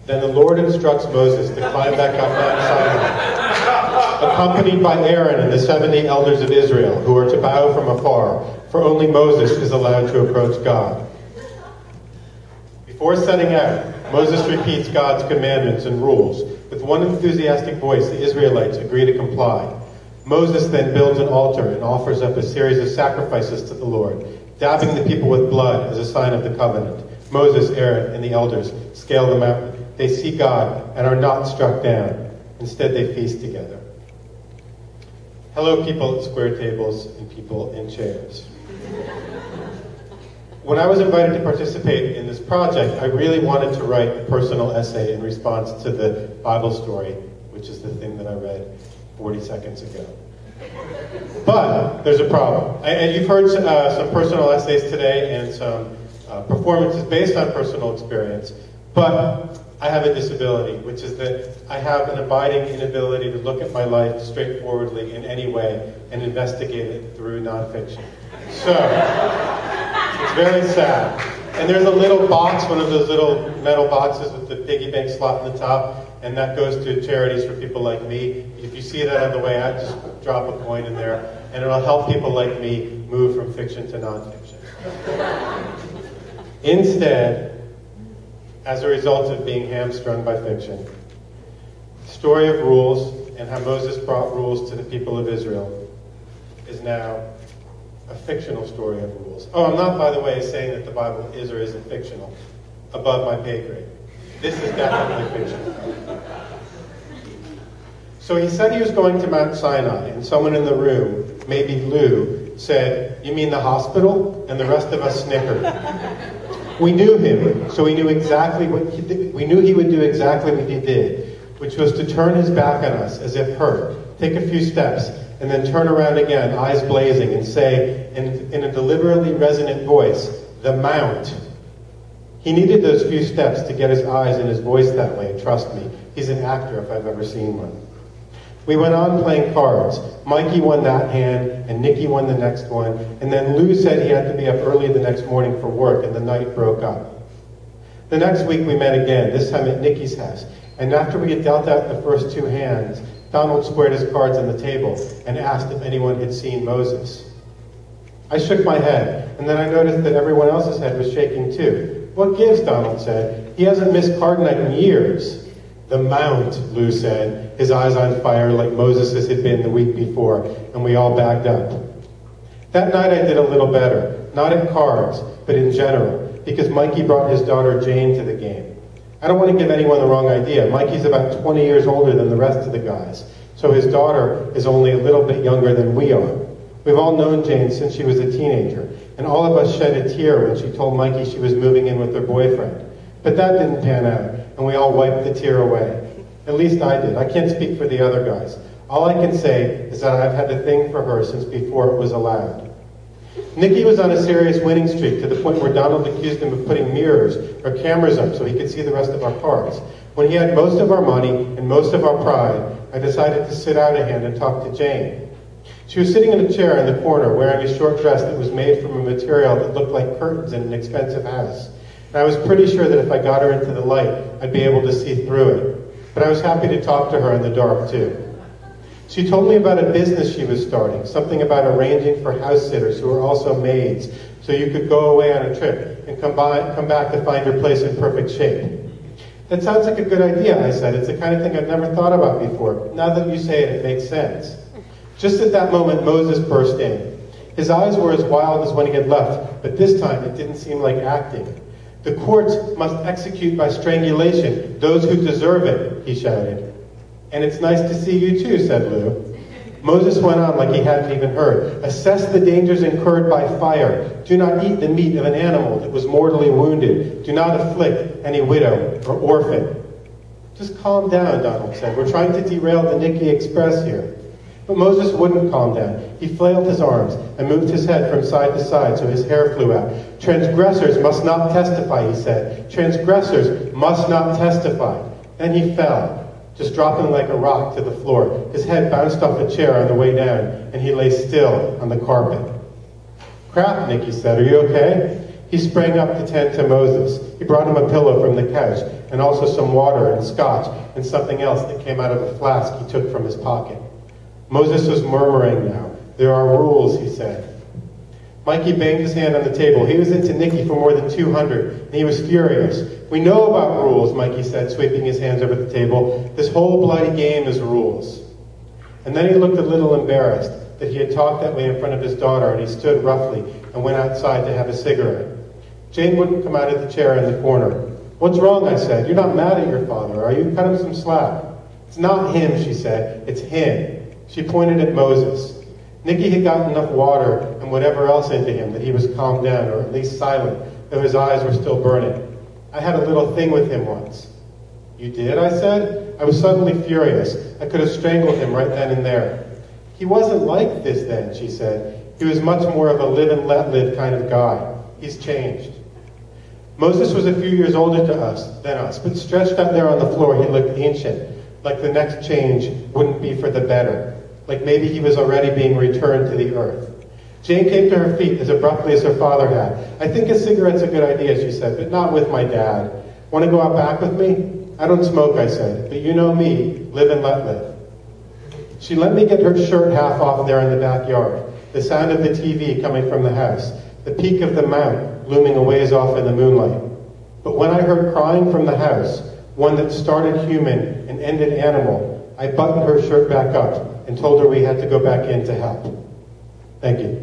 Then the Lord instructs Moses to climb back up Mount Sinai, accompanied by Aaron and the 70 elders of Israel, who are to bow from afar, for only Moses is allowed to approach God. Before setting out, Moses repeats God's commandments and rules. With one enthusiastic voice, the Israelites agree to comply. Moses then builds an altar and offers up a series of sacrifices to the Lord, dabbing the people with blood as a sign of the covenant. Moses, Aaron, and the elders scale the mountain. They see God and are not struck down. Instead, they feast together. Hello, people at square tables and people in chairs. When I was invited to participate in this project, I really wanted to write a personal essay in response to the Bible story, which is the thing that I read 40 seconds ago. But there's a problem. And you've heard some personal essays today and some performances based on personal experience, but I have a disability, which is that I have an abiding inability to look at my life straightforwardly in any way and investigate it through nonfiction. So, it's very sad. And there's a little box, one of those little metal boxes with the piggy bank slot in the top, and that goes to charities for people like me. If you see that on the way out, just drop a coin in there, and it'll help people like me move from fiction to nonfiction. Instead, as a result of being hamstrung by fiction, the story of rules and how Moses brought rules to the people of Israel is now a fictional story of rules. Oh, I'm not, by the way, saying that the Bible is or isn't fictional. Above my pay grade. This is definitely fictional. So he said he was going to Mount Sinai, and someone in the room, maybe Lou, said, "You mean the hospital?" And the rest of us snickered. We knew him, so we knew exactly what he did. We knew he would do exactly what he did, which was to turn his back on us as if hurt, take a few steps, and then turn around again, eyes blazing, and say, in a deliberately resonant voice, "The Mount." He needed those few steps to get his eyes and his voice that way, trust me. He's an actor if I've ever seen one. We went on playing cards. Mikey won that hand, and Nikki won the next one, and then Lou said he had to be up early the next morning for work, and the night broke up. The next week we met again, this time at Nikki's house, and after we had dealt out the first two hands, Donald squared his cards on the table and asked if anyone had seen Moses. I shook my head, and then I noticed that everyone else's head was shaking too. "What gives?" Donald said. "He hasn't missed card night in years." "The Mount," Lou said, his eyes on fire like Moses' had been the week before, and we all backed up. That night I did a little better, not at cards, but in general, because Mikey brought his daughter Jane to the game. I don't want to give anyone the wrong idea. Mikey's about 20 years older than the rest of the guys, so his daughter is only a little bit younger than we are. We've all known Jane since she was a teenager, and all of us shed a tear when she told Mikey she was moving in with her boyfriend. But that didn't pan out, and we all wiped the tear away. At least I did. I can't speak for the other guys. All I can say is that I've had a thing for her since before it was allowed. Nikki was on a serious winning streak to the point where Donald accused him of putting mirrors or cameras up so he could see the rest of our cards. When he had most of our money and most of our pride, I decided to sit out a hand and talk to Jane. She was sitting in a chair in the corner wearing a short dress that was made from a material that looked like curtains in an expensive house. And I was pretty sure that if I got her into the light, I'd be able to see through it. But I was happy to talk to her in the dark, too. She told me about a business she was starting, something about arranging for house sitters who are also maids, so you could go away on a trip and come back to find your place in perfect shape. "That sounds like a good idea," I said. "It's the kind of thing I've never thought about before. Now that you say it, it makes sense." Just at that moment, Moses burst in. His eyes were as wild as when he had left, but this time it didn't seem like acting. "The courts must execute by strangulation those who deserve it," he shouted. "And it's nice to see you too," said Lou. Moses went on like he hadn't even heard. "Assess the dangers incurred by fire. Do not eat the meat of an animal that was mortally wounded. Do not afflict any widow or orphan." "Just calm down," Donald said. "We're trying to derail the Nikki Express here." But Moses wouldn't calm down. He flailed his arms and moved his head from side to side so his hair flew out. "Transgressors must not testify," he said. "Transgressors must not testify." Then he fell, just dropping like a rock to the floor. His head bounced off a chair on the way down, and he lay still on the carpet. "Crap," Nikki said. "Are you okay?" He sprang up to tend to Moses. He brought him a pillow from the couch, and also some water and scotch and something else that came out of a flask he took from his pocket. Moses was murmuring now. "There are rules," he said. Mikey banged his hand on the table. He was into Nikki for more than 200, and he was furious. "We know about rules," Mikey said, sweeping his hands over the table. "This whole bloody game is rules." And then he looked a little embarrassed that he had talked that way in front of his daughter, and he stood roughly and went outside to have a cigarette. Jane wouldn't come out of the chair in the corner. "What's wrong?" I said. "You're not mad at your father, are you? Cut him some slack." "It's not him," she said. "It's him." She pointed at Moses. Nikki had gotten enough water and whatever else into him that he was calmed down, or at least silent, though his eyes were still burning. "I had a little thing with him once." "You did?" I said. I was suddenly furious. I could have strangled him right then and there. "He wasn't like this then," she said. "He was much more of a live and let live kind of guy. He's changed." Moses was a few years older than us, but stretched out there on the floor he looked ancient, like the next change wouldn't be for the better, like maybe he was already being returned to the earth. Jane came to her feet as abruptly as her father had. "I think a cigarette's a good idea," she said, "but not with my dad. Want to go out back with me?" "I don't smoke," I said, "but you know me, live and let live." She let me get her shirt half off there in the backyard, the sound of the TV coming from the house, the peak of the mount looming a ways off in the moonlight. But when I heard crying from the house, one that started human and ended animal, I buttoned her shirt back up and told her we had to go back in to help. Thank you.